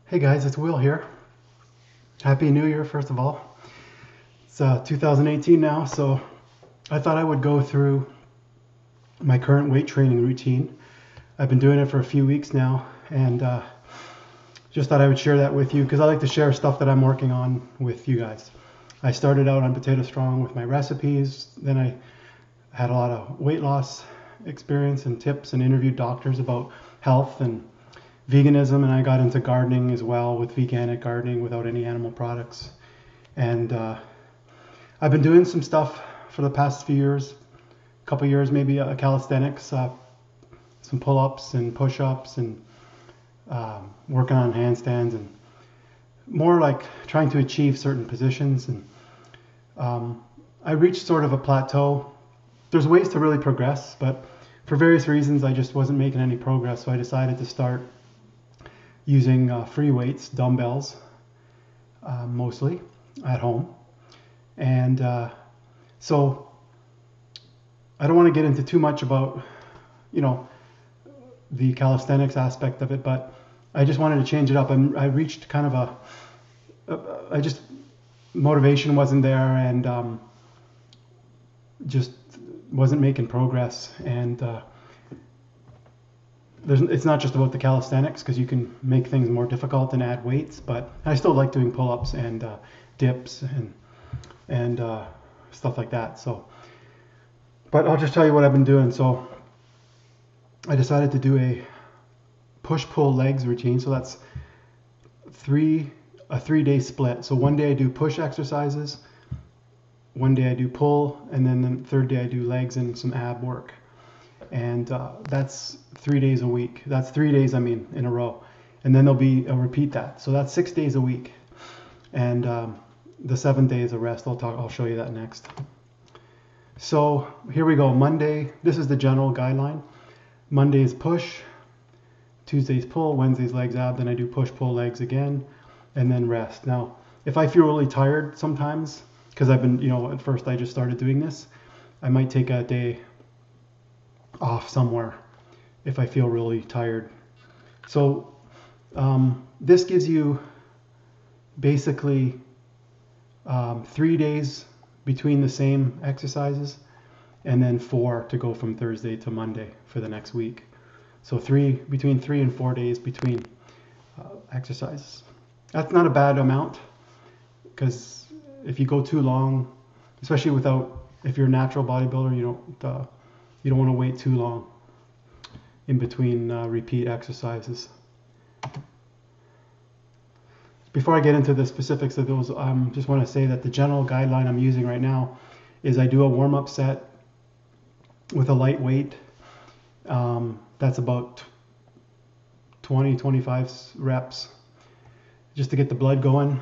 Hey guys, it's Will here. Happy New Year, first of all. It's 2018 now, so I thought I would go through my current weight training routine. I've been doing it for a few weeks now, and just thought I would share that with you because I like to share stuff that I'm working on with you guys. I started out on Potato Strong with my recipes, then I had a lot of weight loss experience and tips and interviewed doctors about health and veganism, and I got into gardening as well with veganic gardening without any animal products. And I've been doing some stuff for the past few years, a couple years maybe, calisthenics, some pull-ups and push-ups, and working on handstands, and more like trying to achieve certain positions. And I reached sort of a plateau. There's ways to really progress, but for various reasons I just wasn't making any progress, so I decided to start using free weights, dumbbells, mostly at home. And so I don't want to get into too much about, the calisthenics aspect of it, but I just wanted to change it up. I reached kind of I just, motivation wasn't there, and just wasn't making progress. And it's not just about the calisthenics, because you can make things more difficult and add weights, but I still like doing pull-ups and dips and stuff like that. So, but I'll just tell you what I've been doing. So I decided to do a push-pull legs routine. So that's a 3-day split. So one day I do push exercises, one day I do pull, and then the third day I do legs and some ab work. And that's 3 days a week. That's 3 days, in a row. And then there'll be a repeat that. So that's 6 days a week. And the 7th day is a rest. I'll show you that next. So here we go. Monday, this is the general guideline. Monday is push, Tuesday's pull, Wednesday's legs ab, then I do push, pull, legs again, and then rest. Now, if I feel really tired sometimes, because I've been, at first I just started doing this, I might take a day off somewhere if I feel really tired. So this gives you basically 3 days between the same exercises, and then 4 to go from Thursday to Monday for the next week. So between 3 and 4 days between exercises. That's not a bad amount, because if you go too long, especially if you're a natural bodybuilder, you don't want to wait too long in between repeat exercises. Before I get into the specifics of those, just want to say that the general guideline I'm using right now is I do a warm-up set with a light weight. That's about 20-25 reps just to get the blood going.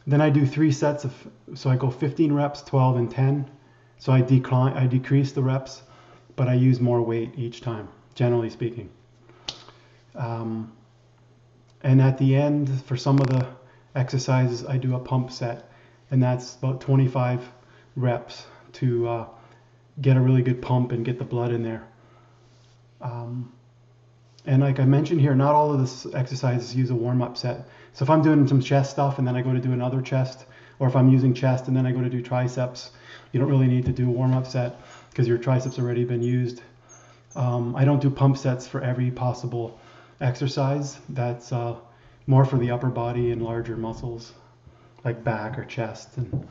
Then I do 3 sets so I go 15 reps, 12, and 10. So I decrease the reps, but I use more weight each time, generally speaking. And at the end, for some of the exercises, I do a pump set, and that's about 25 reps to get a really good pump and get the blood in there. And like I mentioned here, not all of the exercises use a warm-up set. So if I'm doing some chest stuff and then I go to do another chest, or if I'm using chest and then I go to do triceps, you don't really need to do a warm-up set because your triceps already been used. I don't do pump sets for every possible exercise. That's more for the upper body and larger muscles like back or chest, and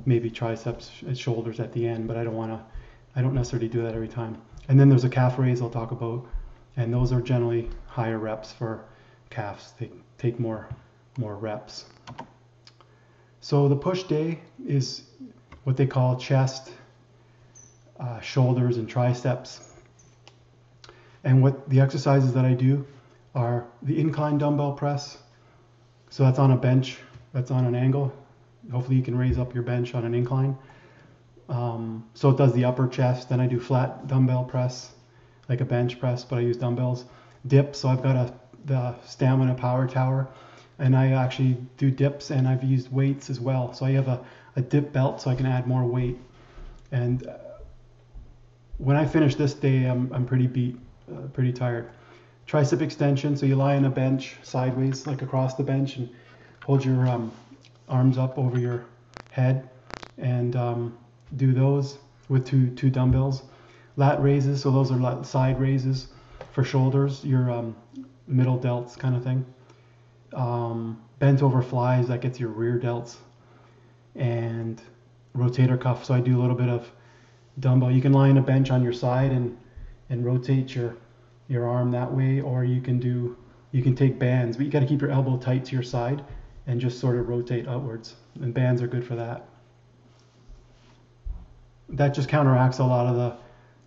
maybe triceps and shoulders at the end, but I don't necessarily do that every time. And then there's a calf raise I'll talk about, and those are generally higher reps for calves. They take more reps. So the push day is what they call chest, shoulders, and triceps. And what the exercises that I do are the incline dumbbell press. So that's on a bench, that's on an angle. Hopefully you can raise up your bench on an incline. So it does the upper chest. Then I do flat dumbbell press, like a bench press, but I use dumbbells. Dip, so I've got the stamina power tower, and I actually do dips, and I've used weights as well. So I have a dip belt so I can add more weight. And when I finish this day, I'm pretty beat, pretty tired. tricep extension. So you lie on a bench sideways, like across the bench, and hold your arms up over your head, and do those with two dumbbells. Lat raises, so those are side raises for shoulders, your middle delts kind of thing. Bent over flies, that gets your rear delts. And rotator cuff, so I do a little bit of dumbbell. You can lie on a bench on your side and rotate your arm that way, or you can take bands, but you got to keep your elbow tight to your side and just sort of rotate outwards. And bands are good for that. That just counteracts a lot of the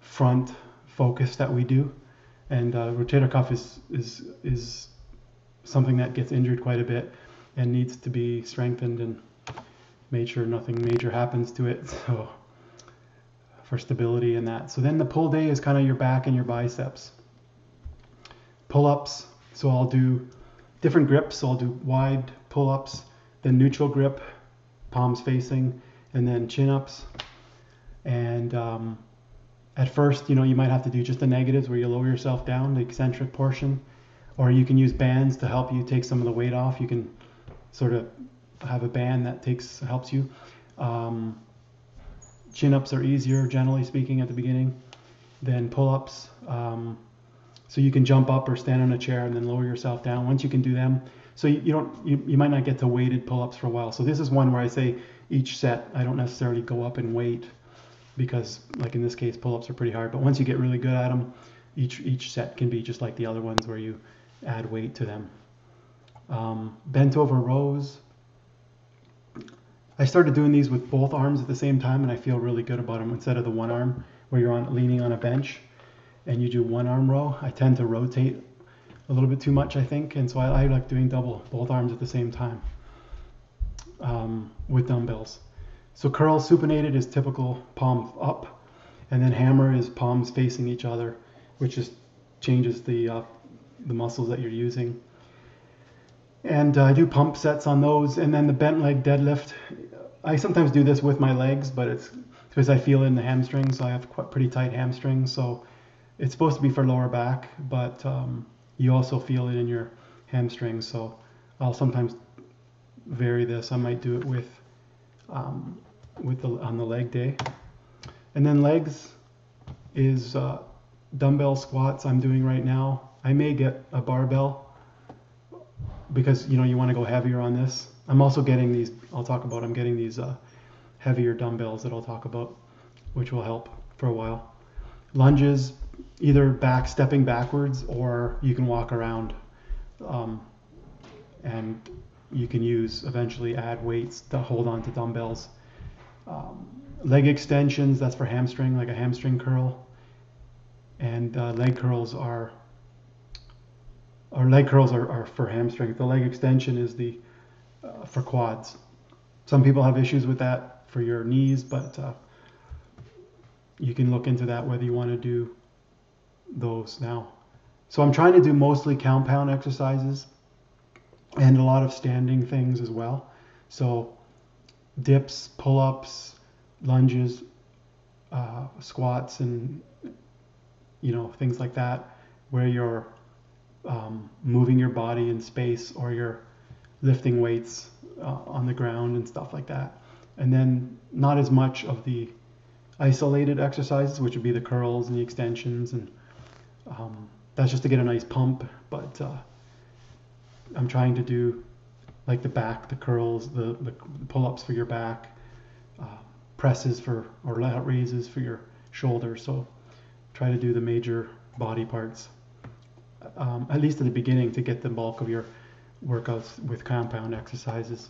front focus that we do. And rotator cuff is something that gets injured quite a bit and needs to be strengthened and made sure nothing major happens to it. So for stability and that. So then the pull day is kind of your back and your biceps. Pull-ups, so I'll do different grips. So I'll do wide pull-ups, then neutral grip, palms facing, and then chin-ups. And at first, you might have to do just the negatives where you lower yourself down, the eccentric portion, or you can use bands to help you take some of the weight off. You can sort of have a band that helps you. Chin-ups are easier, generally speaking, at the beginning than pull-ups. So you can jump up or stand on a chair and then lower yourself down once you can do them. So you might not get to weighted pull-ups for a while. So this is one where I say each set, I don't necessarily go up in weight, because like in this case, pull-ups are pretty hard. But once you get really good at them, each set can be just like the other ones where you add weight to them. Bent over rows. I started doing these with both arms at the same time, and I feel really good about them. Instead of the one arm where you're leaning on a bench and you do one arm row, I tend to rotate a little bit too much, I think, and so I like doing both arms at the same time with dumbbells. So curl supinated is typical palm up, and then hammer is palms facing each other, which just changes the muscles that you're using. And I do pump sets on those, and then the bent leg deadlift. I sometimes do this with my legs, but it's because I feel it in the hamstrings. So I have pretty tight hamstrings, so it's supposed to be for lower back, but you also feel it in your hamstrings. So I'll sometimes vary this. I might do it with on the leg day. And then legs is dumbbell squats I'm doing right now. I may get a barbell because you want to go heavier on this. I'm also getting these, I'm getting these heavier dumbbells that I'll talk about, which will help for a while. Lunges, either stepping backwards, or you can walk around, and you can eventually add weights to hold on to dumbbells. Leg extensions, that's for hamstring, like a hamstring curl. And leg curls are for hamstring. The leg extension is for quads. Some people have issues with that for your knees, but you can look into that whether you want to do those now. So I'm trying to do mostly compound exercises and a lot of standing things as well. So dips, pull-ups, lunges, squats, and things like that, where you're moving your body in space, or you're lifting weights on the ground and stuff like that. And then not as much of the isolated exercises, which would be the curls and the extensions, and that's just to get a nice pump. But I'm trying to do like the back, the curls, the pull-ups for your back, presses or lat raises for your shoulders. So try to do the major body parts, at least at the beginning, to get the bulk of your workouts with compound exercises.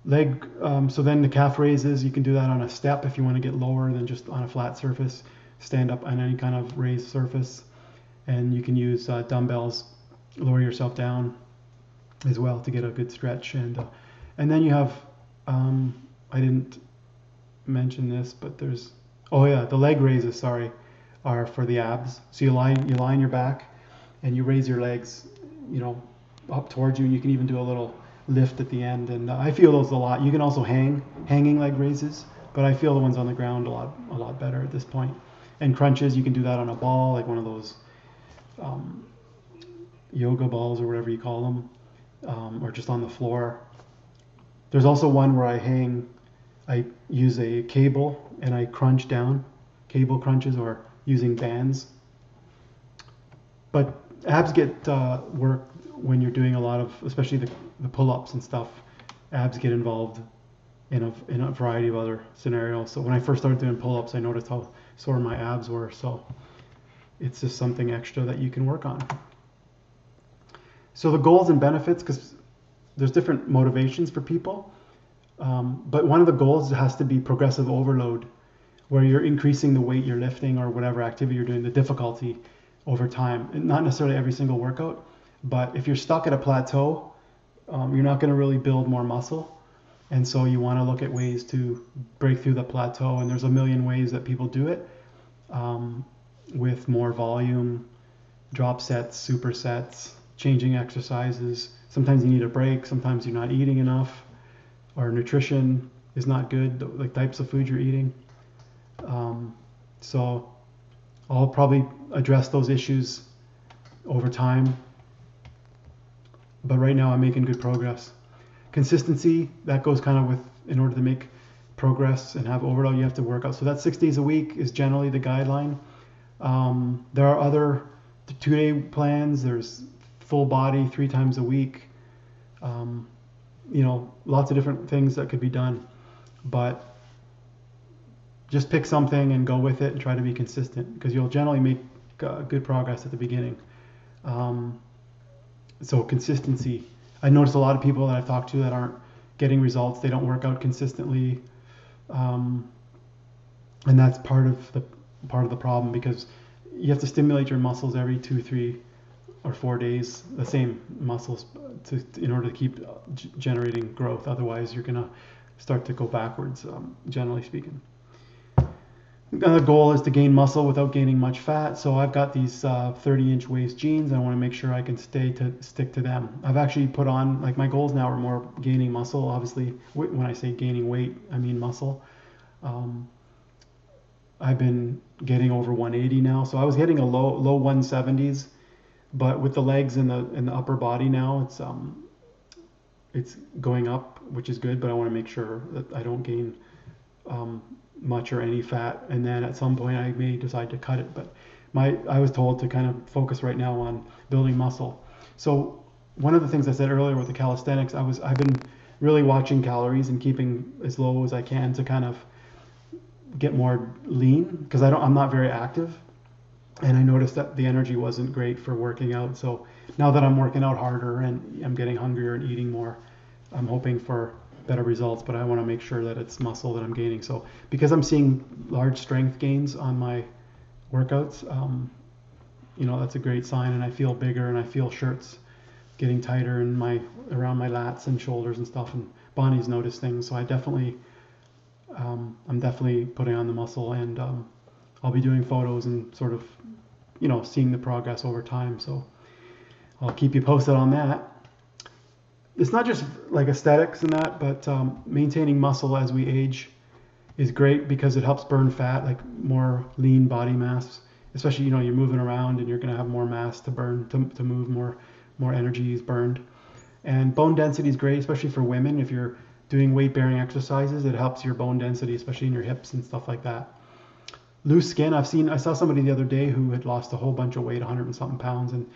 Leg, so then the calf raises, you can do that on a step if you want to get lower than just on a flat surface. Stand up on any kind of raised surface, and you can use dumbbells, lower yourself down as well to get a good stretch. And then you have, I didn't mention this, but there's, the leg raises, are for the abs. So you lie on your back and you raise your legs, up towards you. You can even do a little lift at the end, and I feel those a lot. You can also hanging leg raises, but I feel the ones on the ground a lot better at this point. And crunches, you can do that on a ball, like one of those yoga balls or whatever you call them, or just on the floor. There's also one where I use a cable and I crunch down, cable crunches or using bands. But abs get work when you're doing a lot of, especially the pull-ups and stuff. Abs get involved in a variety of other scenarios. So when I first started doing pull-ups, I noticed how sore my abs were. So it's just something extra that you can work on. So the goals and benefits, because there's different motivations for people. But one of the goals has to be progressive overload, where you're increasing the weight you're lifting or whatever activity you're doing, the difficulty over time. And not necessarily every single workout, but if you're stuck at a plateau, you're not going to really build more muscle. And so you want to look at ways to break through the plateau. And there's a million ways that people do it, with more volume, drop sets, supersets, changing exercises. Sometimes you need a break. Sometimes you're not eating enough, or nutrition is not good, the types of food you're eating. So I'll probably address those issues over time. But right now I'm making good progress. Consistency, that goes kind of with, in order to make progress and have overload, you have to work out. So that 6 days a week is generally the guideline. There are other 2-day plans. There's full body 3 times a week. Lots of different things that could be done, but just pick something and go with it and try to be consistent, because you'll generally make good progress at the beginning. So consistency. I noticed a lot of people that I've talked to that aren't getting results. They don't work out consistently, and that's part of the problem, because you have to stimulate your muscles every 2, 3, or 4 days, the same muscles, in order to keep generating growth. Otherwise, you're gonna start to go backwards, generally speaking. The goal is to gain muscle without gaining much fat. So I've got these 30-inch waist jeans. I want to make sure I can stick to them. I've actually put on, like, my goals now are more gaining muscle. Obviously, when I say gaining weight, I mean muscle. I've been getting over 180 now. So I was hitting a low 170s, but with the legs and the upper body now, it's going up, which is good. But I want to make sure that I don't gain much or any fat, and then at some point I may decide to cut it. But I was told to kind of focus right now on building muscle. So one of the things I said earlier with the calisthenics, I've been really watching calories and keeping as low as I can to kind of get more lean, because I'm not very active, and I noticed that the energy wasn't great for working out. So now that I'm working out harder and I'm getting hungrier and eating more, I'm hoping for better results, but I want to make sure that it's muscle that I'm gaining. So because I'm seeing large strength gains on my workouts, that's a great sign, and I feel bigger, and I feel shirts getting tighter in around my lats and shoulders and stuff, and Bonnie's noticed things. So I'm definitely putting on the muscle, and I'll be doing photos and sort of seeing the progress over time. So I'll keep you posted on that. It's not just like aesthetics and that, but maintaining muscle as we age is great, because it helps burn fat, like more lean body mass. Especially, you're moving around and you're going to have more mass to burn, to move, more energy is burned. And bone density is great, especially for women. If you're doing weight-bearing exercises, it helps your bone density, especially in your hips and stuff like that. Loose skin, I saw somebody the other day who had lost a whole bunch of weight, 100 and something pounds, and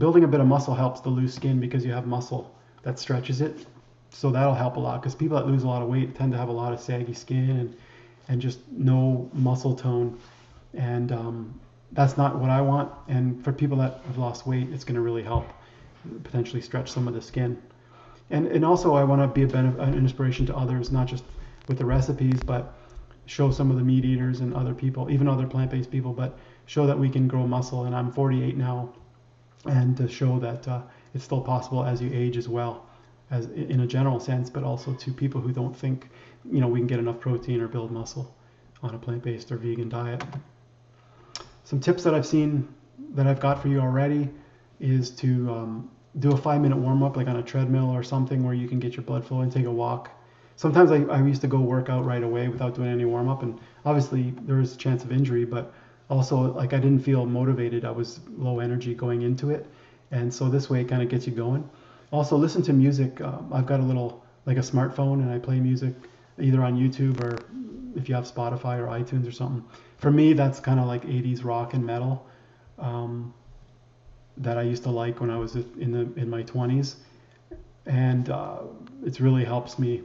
building a bit of muscle helps the loose skin, because you have muscle that stretches it. So that'll help a lot, because people that lose a lot of weight tend to have a lot of saggy skin and just no muscle tone. And that's not what I want. And for people that have lost weight, it's going to really help potentially stretch some of the skin. And also I want to be an inspiration to others, not just with the recipes, but show some of the meat eaters and other people, even other plant-based people, but show that we can grow muscle. And I'm 48 now, and to show that it's still possible as you age as well, as in a general sense, but also to people who don't think we can get enough protein or build muscle on a plant-based or vegan diet. Some tips that I've seen that I've got for you already is to do a 5-minute warm-up, like on a treadmill or something, where you can get your blood flow and take a walk. Sometimes I used to go work out right away without doing any warm-up, and obviously there is a chance of injury, but also, like, I didn't feel motivated. I was low energy going into it, And so this way it kind of gets you going. Also listen to music. I've got a little, like a smartphone, and I play music either on YouTube or if you have Spotify or iTunes or something. For me, that's kind of like 80s rock and metal um, that I used to like when I was in my 20s. And it really helps me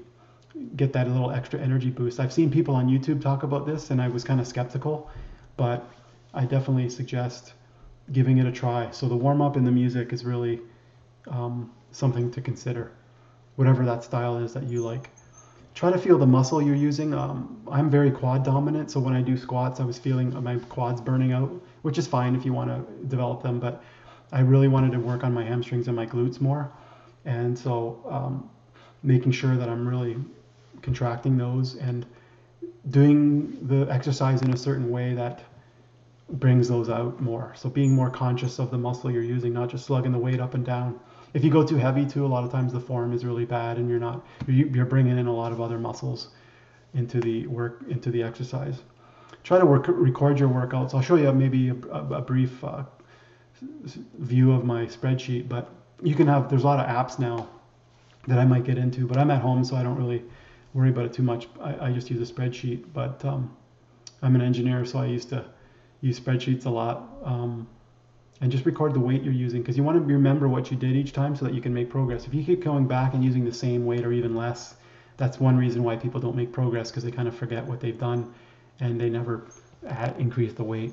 get that little extra energy boost. I've seen people on YouTube talk about this, and I was kind of skeptical, but I definitely suggest giving it a try. So the warm up and the music is really something to consider, whatever that style is that you like. Try to feel the muscle you're using. I'm very quad dominant, so when I do squats, I was feeling my quads burning out, which is fine if you want to develop them, but I really wanted to work on my hamstrings and my glutes more. And so making sure that I'm really contracting those and doing the exercise in a certain way that brings those out more. So being more conscious of the muscle you're using, not just slugging the weight up and down. If you go too heavy too, a lot of times the form is really bad, and you're bringing in a lot of other muscles into the exercise. Try to record your workouts. I'll show you maybe a brief view of my spreadsheet, but there's a lot of apps now that I might get into, but I'm at home, so I don't really worry about it too much. I just use a spreadsheet, but I'm an engineer, so I used to use spreadsheets a lot. And just record the weight you're using, because you want to remember what you did each time so that you can make progress. If you keep going back and using the same weight or even less, that's one reason why people don't make progress, because they kind of forget what they've done and they never increase the weight.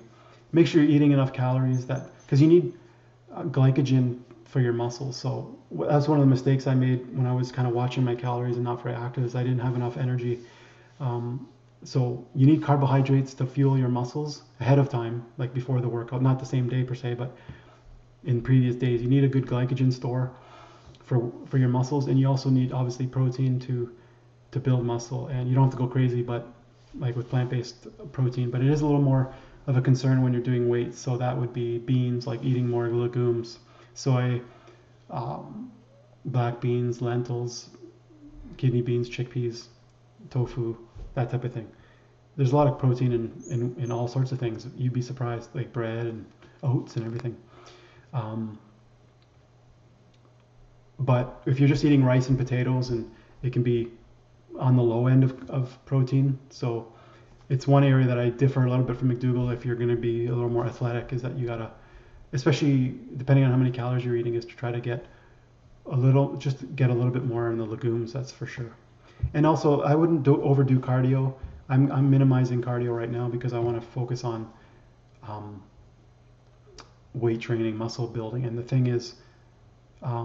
Make sure you're eating enough calories, because you need glycogen for your muscles. So that's one of the mistakes I made when I was kind of watching my calories and not very active, is I didn't have enough energy. So you need carbohydrates to fuel your muscles ahead of time, like before the workout, not the same day per se, but in previous days. You need a good glycogen store for your muscles, and you also need obviously protein to build muscle. And you don't have to go crazy, but like with plant-based protein, but it is a little more of a concern when you're doing weights. So that would be beans, like eating more legumes, soy, black beans, lentils, kidney beans, chickpeas, tofu, that type of thing. There's a lot of protein in all sorts of things. You'd be surprised, like bread and oats and everything. But if you're just eating rice and potatoes, and it can be on the low end of protein. So it's one area that I differ a little bit from McDougall. If you're going to be a little more athletic, is that you gotta, especially depending on how many calories you're eating, is to try to get a little bit more in the legumes. That's for sure. And also, I wouldn't overdo cardio. I'm minimizing cardio right now because I want to focus on weight training, muscle building. And the thing is, I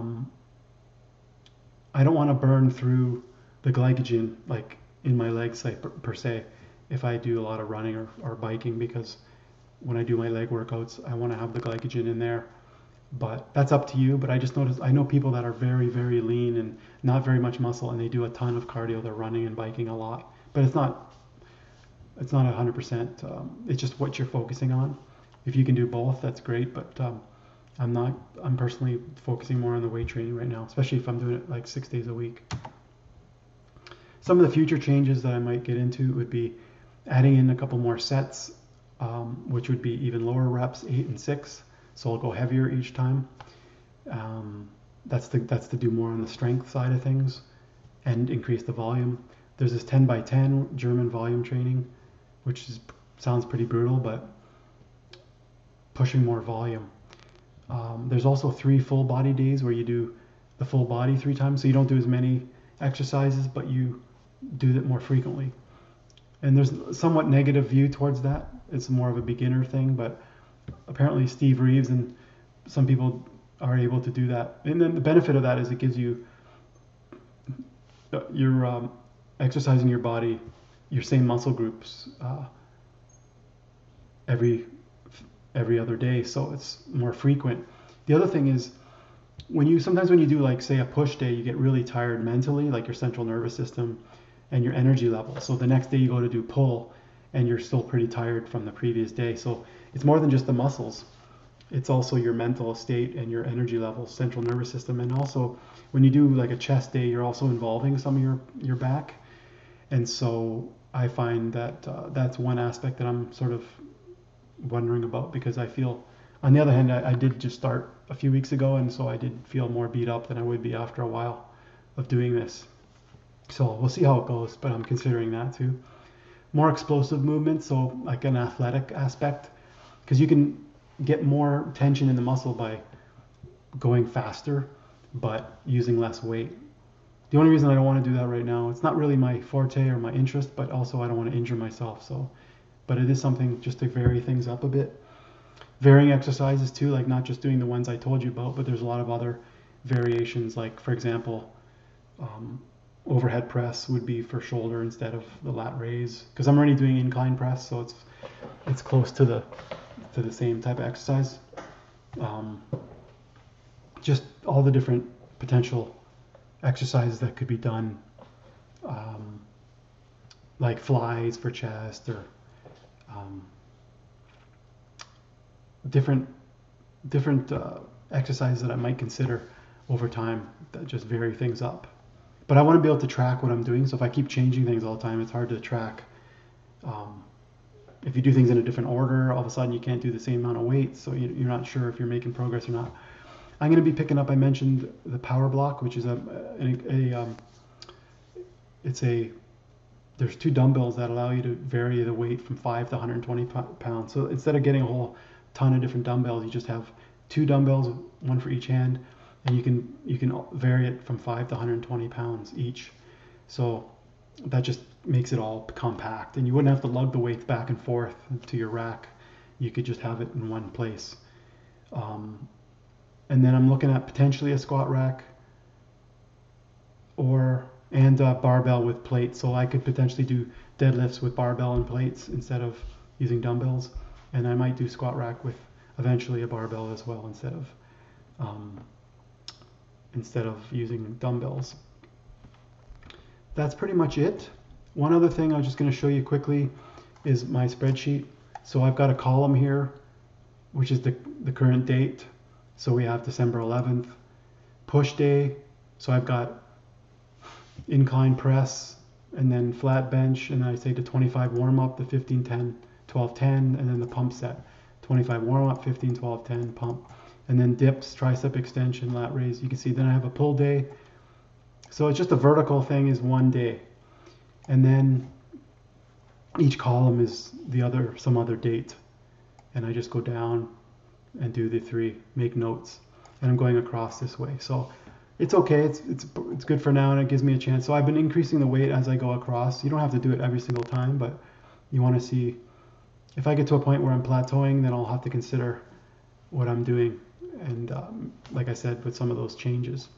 don't want to burn through the glycogen like in my legs, like per se, if I do a lot of running or biking, because when I do my leg workouts, I want to have the glycogen in there. But that's up to you. But I know people that are very, very lean and not very much muscle, and they do a ton of cardio. They're running and biking a lot, but it's not 100%. It's just what you're focusing on. If you can do both, that's great. But I'm personally focusing more on the weight training right now, especially if I'm doing it like 6 days a week. Some of the future changes that I might get into would be adding in a couple more sets, which would be even lower reps, 8 and 6. So I'll go heavier each time. That's to do more on the strength side of things and increase the volume. There's this 10 by 10 German volume training, which sounds pretty brutal, but pushing more volume. There's also 3 full body days where you do the full body 3 times. So you don't do as many exercises, but you do it more frequently. And there's a somewhat negative view towards that. It's more of a beginner thing, but apparently Steve Reeves and some people are able to do that. And then the benefit of that is it gives you're exercising your body, your same muscle groups every other day, so it's more frequent. The other thing is sometimes when you do, like, say, a push day, you get really tired mentally, like your central nervous system and your energy level. So the next day you go to do pull and you're still pretty tired from the previous day. So it's more than just the muscles. It's also your mental state and your energy level, central nervous system. And also when you do like a chest day, you're also involving some of your back. And so I find that that's one aspect that I'm sort of wondering about, because I feel, on the other hand, I did just start a few weeks ago, and so I did feel more beat up than I would be after a while of doing this. So we'll see how it goes, but I'm considering that too. More explosive movements, so like an athletic aspect, because you can get more tension in the muscle by going faster, but using less weight. The only reason I don't want to do that right now, it's not really my forte or my interest, but also I don't want to injure myself. So, but it is something just to vary things up a bit. Varying exercises too, like not just doing the ones I told you about, but there's a lot of other variations. Like for example, overhead press would be for shoulder instead of the lat raise, because I'm already doing incline press, so it's close to the same type of exercise. Just all the different potential exercises that could be done, like flies for chest, or different exercises that I might consider over time that just vary things up. But I want to be able to track what I'm doing. So if I keep changing things all the time, it's hard to track. If you do things in a different order, all of a sudden you can't do the same amount of weight, so you're not sure if you're making progress or not. I'm going to be picking up, I mentioned the power block, which is there's two dumbbells that allow you to vary the weight from 5 to 120 pounds. So instead of getting a whole ton of different dumbbells, you just have two dumbbells, one for each hand, and you can vary it from 5 to 120 pounds each. So that just makes it all compact, and you wouldn't have to lug the weights back and forth to your rack. You could just have it in one place. And then I'm looking at potentially a squat rack and a barbell with plates. So I could potentially do deadlifts with barbell and plates instead of using dumbbells. And I might do squat rack with eventually a barbell as well instead of using dumbbells. That's pretty much it. One other thing I'm just going to show you quickly is my spreadsheet. So I've got a column here, which is the current date. So we have December 11th, push day. So I've got incline press, and then flat bench, and then I say to 25 warm up, the 15, 10, 12, 10, and then the pump set. 25 warm up, 15, 12, 10, pump. And then dips, tricep extension, lat raise. You can see then I have a pull day. So it's just a vertical thing is one day. And then each column is some other date. And I just go down and do the three, make notes. And I'm going across this way. So it's okay. It's good for now, and it gives me a chance. So I've been increasing the weight as I go across. You don't have to do it every single time, but you want to see if I get to a point where I'm plateauing, then I'll have to consider what I'm doing. And like I said, with some of those changes.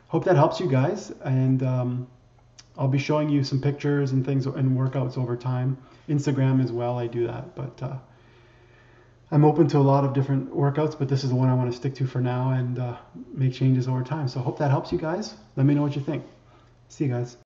Hope that helps you guys. And I'll be showing you some pictures and things and workouts over time. Instagram as well, I do that. But I'm open to a lot of different workouts, but this is the one I want to stick to for now and make changes over time. So hope that helps you guys. Let me know what you think. See you guys.